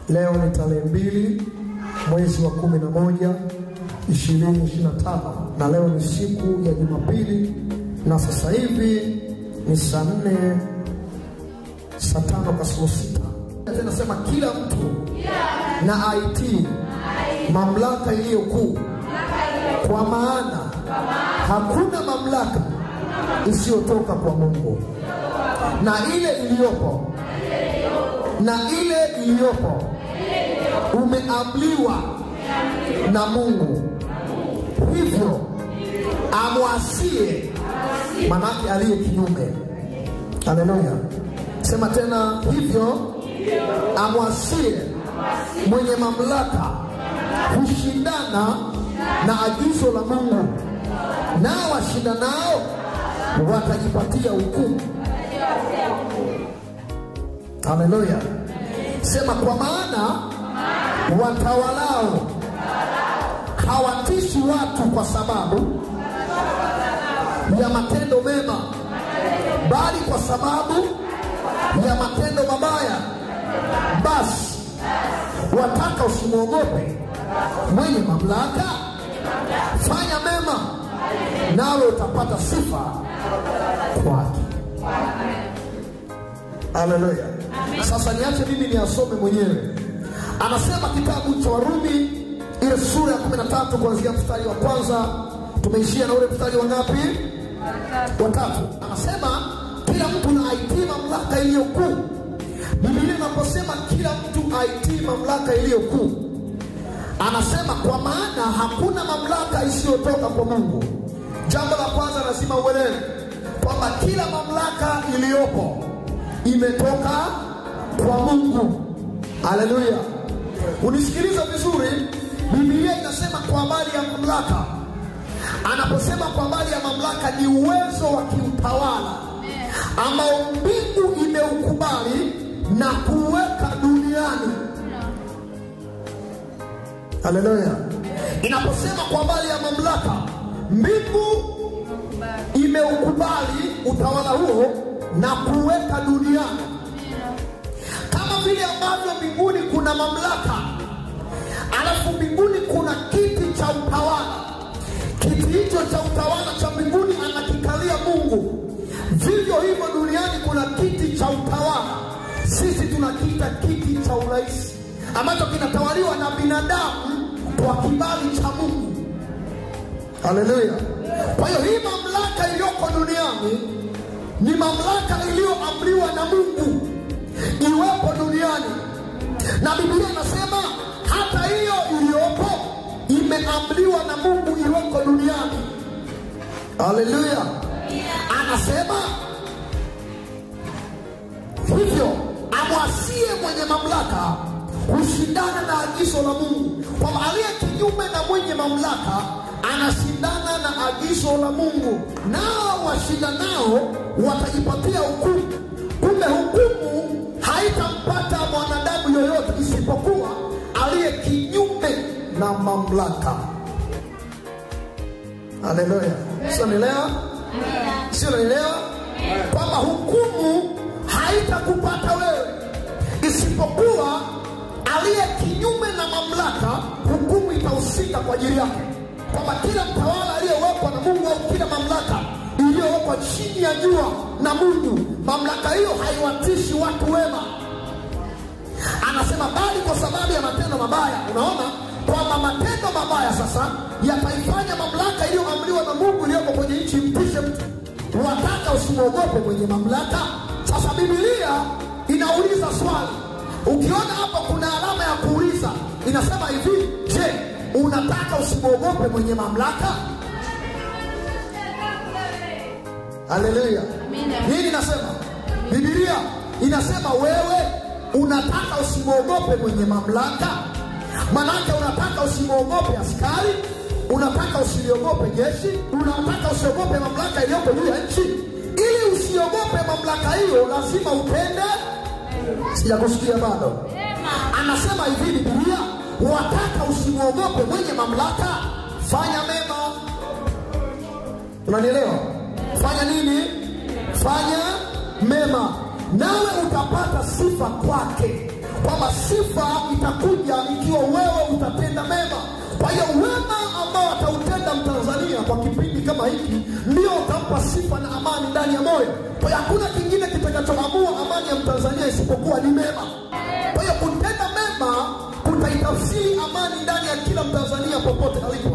Leo ni tarehe 2 mwezi wa 11 2025 na leo ni siku ya Jumapili na sasa hivi ni saa 4 saa 5 kasoro 6. Nasema kila mtu na IT mamlaka iliyo kuu, kwa maana hakuna mamlaka isiyotoka kwa Mungu, na ile iliyopo umeamriwa na Mungu, hivyo amwasie manake aliye kinyume. Haleluya. Sema tena, hivyo amwasie mwenye mamlaka kushindana na agizo la Mungu, nao washindanao watajipatia hukumu. Haleluya. Sema, kwa maana watawalao hawatishi watu kwa sababu ya matendo mema, bali kwa sababu ya matendo mabaya. Basi wataka usimwogope mwenye mamlaka, fanya mema nawe utapata sifa kwake. Haleluya. Sasa niache mimi niasome mwenyewe. Anasema kitabu cha Warumi ile sura ya 13 kuanzia mstari wa kwanza, tumeishia na ule mstari wa ngapi? Wa 3. Anasema kila mtu na IT mamlaka iliyo kuu. Biblia inaposema kila mtu IT mamlaka iliyo kuu, anasema kwa maana hakuna mamlaka isiyotoka kwa Mungu. Jambo la kwanza lazima uelewe kwamba kila mamlaka iliyopo imetoka kwa Mungu. Haleluya. Unisikiliza vizuri. Biblia inasema kwa habari ya mamlaka. Anaposema kwa habari ya mamlaka ni uwezo wa kiutawala ambao mbingu imeukubali na kuweka duniani. Haleluya. Inaposema kwa habari ya mamlaka, mbingu imeukubali utawala huo na kuweka duniani. Kama vile ambavyo mbinguni kuna mamlaka, alafu mbinguni kuna kiti cha utawala. Kiti hicho cha utawala cha mbinguni anakikalia Mungu. Vivyo hivyo duniani kuna kiti cha utawala. Sisi tunakiita kiti cha urais, ambacho kinatawaliwa na binadamu kwa kibali cha Mungu. Haleluya. Kwa hiyo hii mamlaka iliyoko duniani ni mamlaka iliyoamriwa na Mungu iwepo duniani. Na Biblia inasema hata hiyo iliyopo imeamriwa na Mungu iweko duniani. Haleluya. Anasema hivyo amwasie mwenye mamlaka kushindana na agizo la Mungu. Kwa aliye kinyume na mwenye mamlaka anashindana na agizo la Mungu, nao washindanao watajipatia hukumu. Kumbe hukumu haitampata mwanadamu yoyote isipokuwa aliye kinyume na mamlaka. Haleluya. Sio nielewa? Sio nielewa? Kwamba hukumu haitakupata wewe isipokuwa aliye kinyume na mamlaka, hukumu itahusika kwa ajili yake. Kwamba kila mtawala aliyewekwa na Mungu au kila mamlaka iliyowekwa chini ya jua na Mungu, mamlaka hiyo haiwatishi watu wema. Anasema bali kwa sababu ya matendo mabaya. Unaona kwamba matendo mabaya sasa yataifanya mamlaka iliyoamriwa na Mungu iliyoko kwenye nchi mtishe mtu. Wataka usimwogope mwenye mamlaka. Sasa Biblia inauliza swali. Ukiona hapa kuna alama ya kuuliza, inasema hivi, je, unataka usimwogope mwenye mamlaka? Haleluya. Nini nasema? Biblia inasema wewe unataka usimwogope mwenye mamlaka. Manake unataka usimwogope askari, unataka usiogope jeshi, unataka usiogope mamlaka iliyoko juu ya nchi. Ili usiogope mamlaka hiyo lazima upende. Sijakusikia bado. Anasema hivi Biblia, wataka usimwogope mwenye mamlaka, fanya mema. Unanielewa? Fanya nini? Fanya mema nawe utapata sifa kwake. Kwamba sifa itakuja ikiwa wewe utatenda mema. Kwa hiyo wema ambao atautenda Mtanzania kwa kipindi kama hiki ndio utampa sifa na amani ndani ya moyo. Kwa hiyo hakuna kingine kitakachoamua amani ya Mtanzania isipokuwa ni mema. Kwa hiyo kutenda mema kutaitafsiri amani ndani ya kila Mtanzania popote alipo.